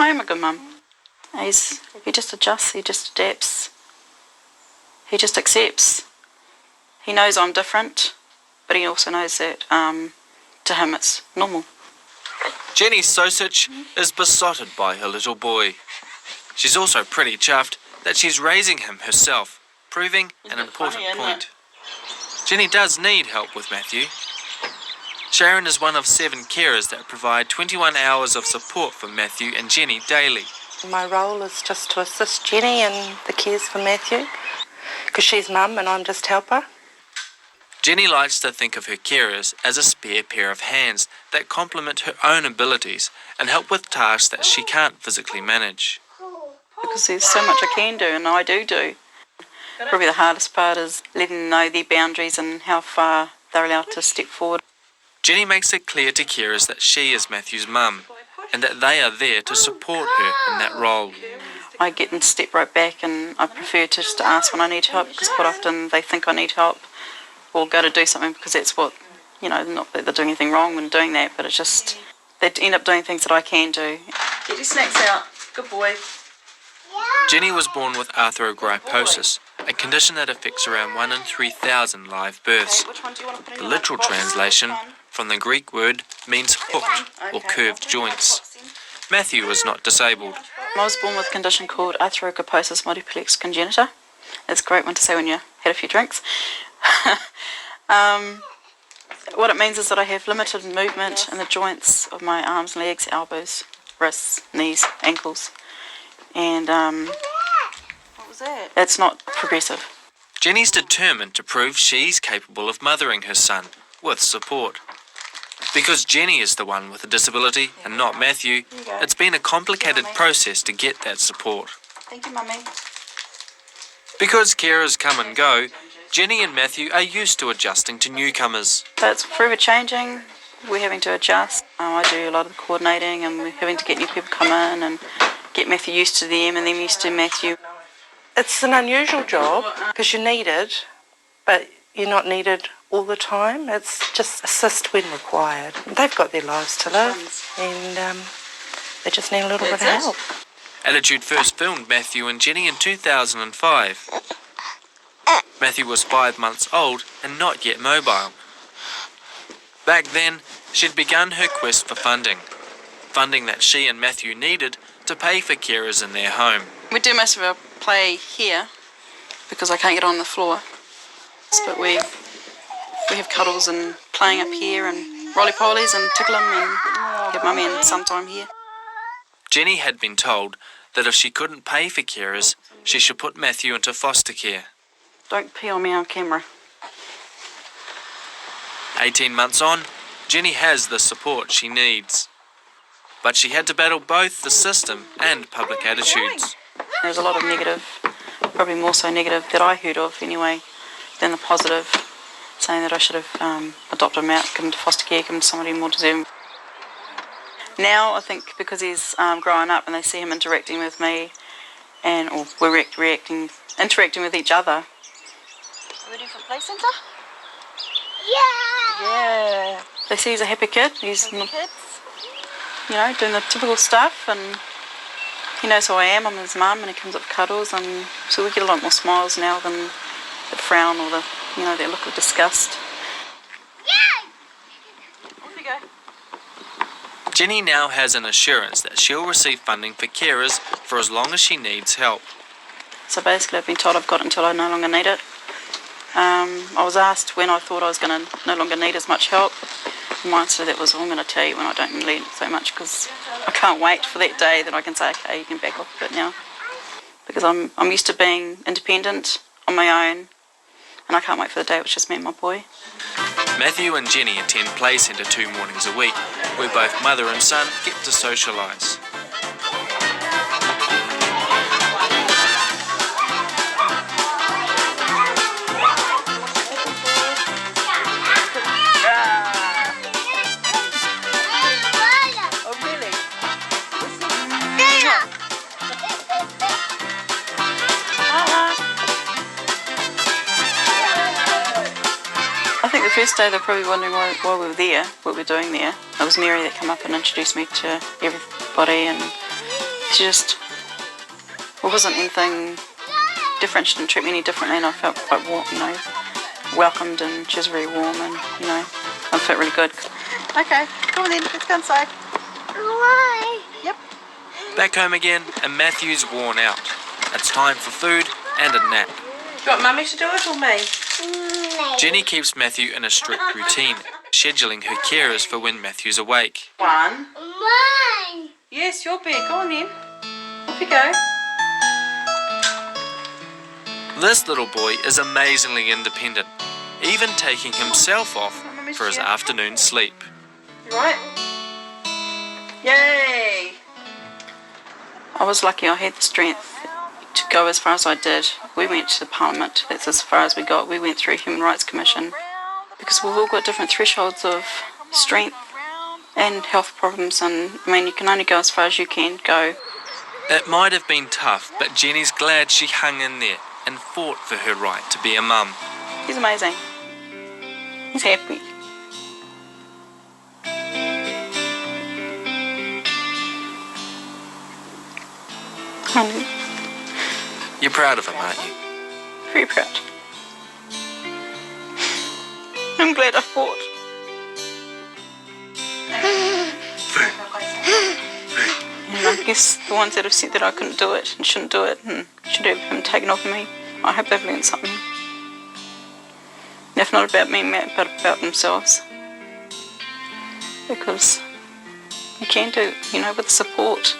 I am a good mum. He just adjusts, he just adapts. He just accepts. He knows I'm different, but he also knows that to him it's normal. Jenny Sosich is besotted by her little boy. She's also pretty chuffed that she's raising him herself, proving an important point. Jenny does need help with Matthew. Sharon is one of 7 carers that provide 21 hours of support for Matthew and Jenny daily. My role is just to assist Jenny in the cares for Matthew, because she's mum and I'm just helper. Jenny likes to think of her carers as a spare pair of hands that complement her own abilities and help with tasks that she can't physically manage. Because there's so much I can do and I do. Probably the hardest part is letting them know their boundaries and how far they're allowed to step forward. Jenny makes it clear to carers that she is Matthew's mum and that they are there to support her in that role. I get them to step right back, and I prefer to just ask when I need help, because quite often they think I need help or go to do something because that's what, not that they're doing anything wrong when doing that, but it's just they end up doing things that I can do. Get your snacks out. Good boy. Jenny was born with Arthrogryposis, a condition that affects around 1 in 3,000 live births. The literal translation from the Greek word means hooked or curved joints. Matthew was not disabled. I was born with a condition called Arthrogryposis Muliplex Congenita. It's a great one to say when you had a few drinks. What it means is that I have limited movement in the joints of my arms, legs, elbows, wrists, knees, ankles. And what was that? It's not progressive. Jenny's determined to prove she's capable of mothering her son with support. Because Jenny is the one with a disability and not Matthew, it's been a complicated process to get that support. Thank you, Mummy. Because carers come and go, Jenny and Matthew are used to adjusting to newcomers. So it's forever changing. We're having to adjust. I do a lot of the coordinating, and we're having to get new people come in and get Matthew used to them and them used to Matthew. It's an unusual job because you're needed, but you're not needed all the time. It's just assist when required. They've got their lives to live, and they just need a little bit of help. Attitude first filmed Matthew and Jenny in 2005. Matthew was 5 months old and not yet mobile. Back then, she'd begun her quest for funding that she and Matthew needed to pay for carers in their home. We do most of our play here because I can't get on the floor. But we have cuddles and playing up here and roly-polies and tickle them and get Mummy and son time here. Jenny had been told that if she couldn't pay for carers, she should put Matthew into foster care. Don't pee on me on camera. 18 months on, Jenny has the support she needs. But she had to battle both the system and public attitudes. There's a lot of negative, probably more so negative that I heard of anyway, than the positive, saying that I should have adopted him out, given him to foster care, given him to somebody more deserving. Now I think because he's growing up and they see him interacting with me, or we're interacting with each other. Ready for play centre? Yeah. They see he's a happy kid. He's doing the typical stuff, and he knows who I am. I'm his mum, and he comes up for cuddles, and so we get a lot more smiles now than the frown or the that look of disgust. Off you go. Jenny now has an assurance that she'll receive funding for carers for as long as she needs help. So basically I've been told I've got it until I no longer need it. I was asked when I thought I was going to no longer need as much help. My answer to that was, I'm going to tell you when I don't need it so much, because I can't wait for that day that I can say, okay, you can back off a bit now. Because I'm used to being independent on my own, and I can't wait for the day it was just me and my boy. Matthew and Jenny attend play centre 2 mornings a week, where both mother and son get to socialise. The first day they're probably wondering why we were there, what we were doing there. It was Mary that came up and introduced me to everybody, and she just, it wasn't anything different. She didn't treat me any differently, and I felt quite warm, welcomed, and she was very warm, and I felt really good. Okay, come on then, let's go inside. Why? Yep. Back home again, and Matthew's worn out. It's time for food and a nap. You want Mummy to do it or me? No. Jenny keeps Matthew in a strict routine, scheduling her carers for when Matthew's awake. 1. Mine. Yes, your bed. Go on then. Off you go. This little boy is amazingly independent, even taking himself off for his afternoon sleep. You right? Yay! I was lucky I had the strength to go as far as I did. We went to the Parliament, that's as far as we got. We went through Human Rights Commission because we've all got different thresholds of strength and health problems, and you can only go as far as you can go. It might have been tough, but Jenny's glad she hung in there and fought for her right to be a mum. He's amazing. He's happy. Honey, You're proud of him, aren't you? very proud. I'm glad I fought. And I guess the ones that have said that I couldn't do it and shouldn't do it and should have him taken off of me, I hope they've learned something. If not about me, but about themselves. Because you can do, with support.